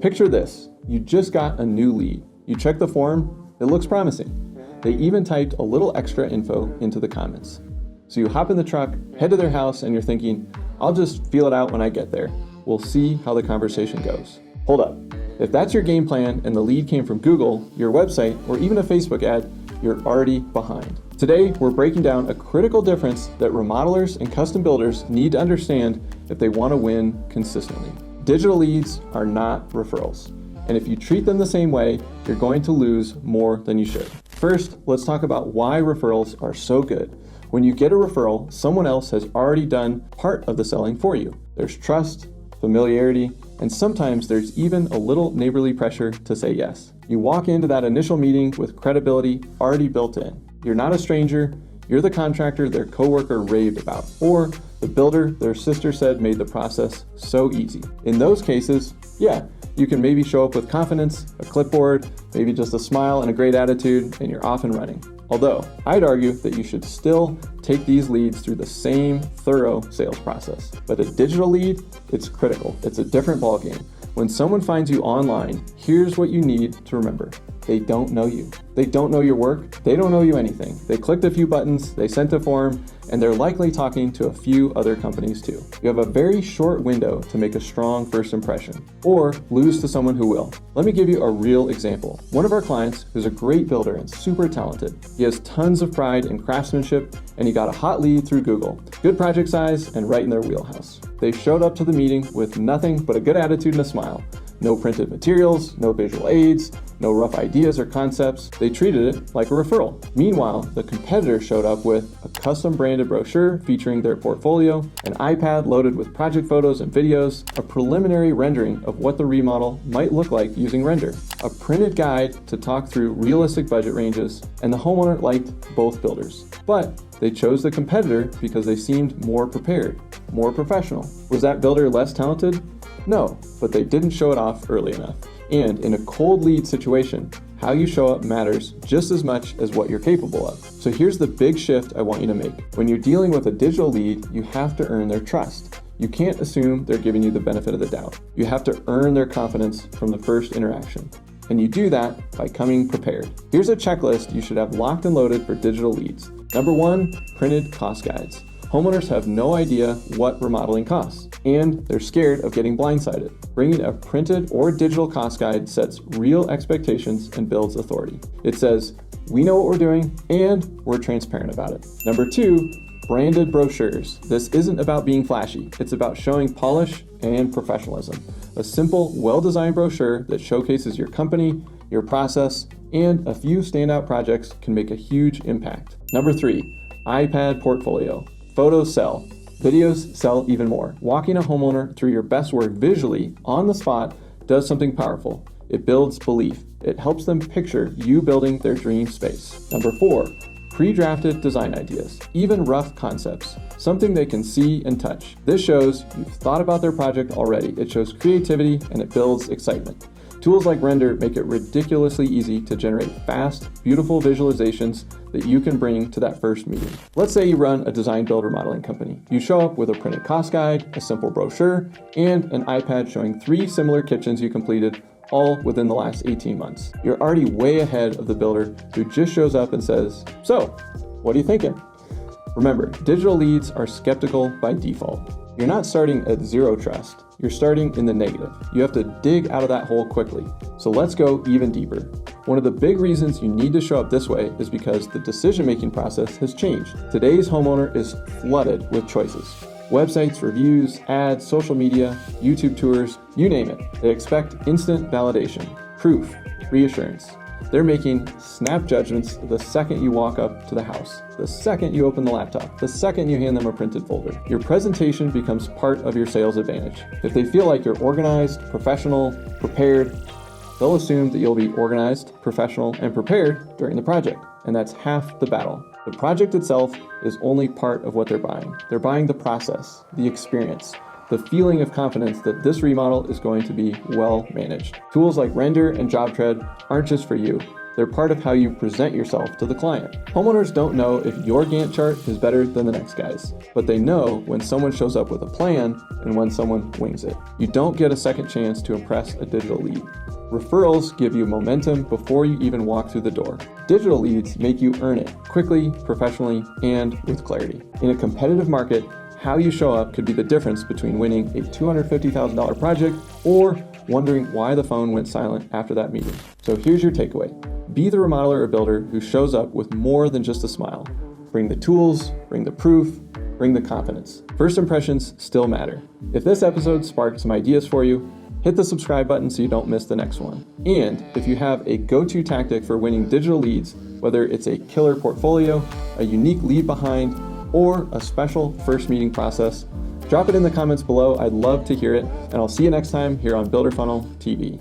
Picture this, you just got a new lead. You check the form, it looks promising. They even typed a little extra info into the comments. So you hop in the truck, head to their house, and you're thinking, I'll just feel it out when I get there. We'll see how the conversation goes. Hold up. If that's your game plan and the lead came from Google, your website, or even a Facebook ad, you're already behind. Today, we're breaking down a critical difference that remodelers and custom builders need to understand if they want to win consistently. Digital leads are not referrals. And if you treat them the same way, you're going to lose more than you should. First, let's talk about why referrals are so good. When you get a referral, someone else has already done part of the selling for you. There's trust, familiarity, and sometimes there's even a little neighborly pressure to say yes. You walk into that initial meeting with credibility already built in. You're not a stranger, you're the contractor their coworker raved about, or the builder their sister said made the process so easy. In those cases, yeah, you can maybe show up with confidence, a clipboard, maybe just a smile and a great attitude, and you're off and running. Although, I'd argue that you should still take these leads through the same thorough sales process. But a digital lead, it's critical. It's a different ballgame. When someone finds you online, here's what you need to remember. They don't know you. They don't know your work. They don't know you anything. They clicked a few buttons, they sent a form, and they're likely talking to a few other companies too. You have a very short window to make a strong first impression, or lose to someone who will. Let me give you a real example. One of our clients, who's a great builder and super talented, he has tons of pride in craftsmanship, and he got a hot lead through Google. Good project size and right in their wheelhouse. They showed up to the meeting with nothing but a good attitude and a smile. No printed materials, no visual aids, no rough ideas or concepts. They treated it like a referral. Meanwhile, the competitor showed up with a custom branded brochure featuring their portfolio, an iPad loaded with project photos and videos, a preliminary rendering of what the remodel might look like using Render, a printed guide to talk through realistic budget ranges, and the homeowner liked both builders. But they chose the competitor because they seemed more prepared, more professional. Was that builder less talented? No, but they didn't show it off early enough. And in a cold lead situation, how you show up matters just as much as what you're capable of. So here's the big shift I want you to make. When you're dealing with a digital lead, you have to earn their trust. You can't assume they're giving you the benefit of the doubt. You have to earn their confidence from the first interaction. And you do that by coming prepared. Here's a checklist you should have locked and loaded for digital leads. Number 1, printed cost guides. Homeowners have no idea what remodeling costs, and they're scared of getting blindsided. Bringing a printed or digital cost guide sets real expectations and builds authority. It says, we know what we're doing, and we're transparent about it. Number 2, branded brochures. This isn't about being flashy. It's about showing polish and professionalism. A simple, well-designed brochure that showcases your company, your process, and a few standout projects can make a huge impact. Number 3, iPad portfolio. Photos sell. Videos sell even more. Walking a homeowner through your best work visually on the spot does something powerful. It builds belief. It helps them picture you building their dream space. Number 4, pre-drafted design ideas, even rough concepts, something they can see and touch. This shows you've thought about their project already. It shows creativity and it builds excitement. Tools like Render make it ridiculously easy to generate fast, beautiful visualizations that you can bring to that first meeting. Let's say you run a design build remodeling company. You show up with a printed cost guide, a simple brochure, and an iPad showing 3 similar kitchens you completed, all within the last 18 months. You're already way ahead of the builder who just shows up and says, so, what are you thinking? Remember, digital leads are skeptical by default. You're not starting at zero trust. You're starting in the negative. You have to dig out of that hole quickly. So let's go even deeper. One of the big reasons you need to show up this way is because the decision-making process has changed. Today's homeowner is flooded with choices. Websites, reviews, ads, social media, YouTube tours, you name it. They expect instant validation, proof, reassurance. They're making snap judgments the second you walk up to the house, the second you open the laptop, the second you hand them a printed folder. Your presentation becomes part of your sales advantage. If they feel like you're organized, professional, prepared, they'll assume that you'll be organized, professional, and prepared during the project. And that's half the battle. The project itself is only part of what they're buying. They're buying the process, the experience, the feeling of confidence that this remodel is going to be well managed. Tools like Render and JobTread aren't just for you. They're part of how you present yourself to the client. Homeowners don't know if your Gantt chart is better than the next guy's, but they know when someone shows up with a plan and when someone wings it. You don't get a second chance to impress a digital lead. Referrals give you momentum before you even walk through the door. Digital leads make you earn it quickly, professionally, and with clarity. In a competitive market, how you show up could be the difference between winning a $250,000 project or wondering why the phone went silent after that meeting. So here's your takeaway. Be the remodeler or builder who shows up with more than just a smile. Bring the tools, bring the proof, bring the confidence. First impressions still matter. If this episode sparked some ideas for you, hit the subscribe button so you don't miss the next one. And if you have a go-to tactic for winning digital leads, whether it's a killer portfolio, a unique lead behind, or a special first meeting process, drop it in the comments below. I'd love to hear it, and I'll see you next time here on Builder Funnel TV.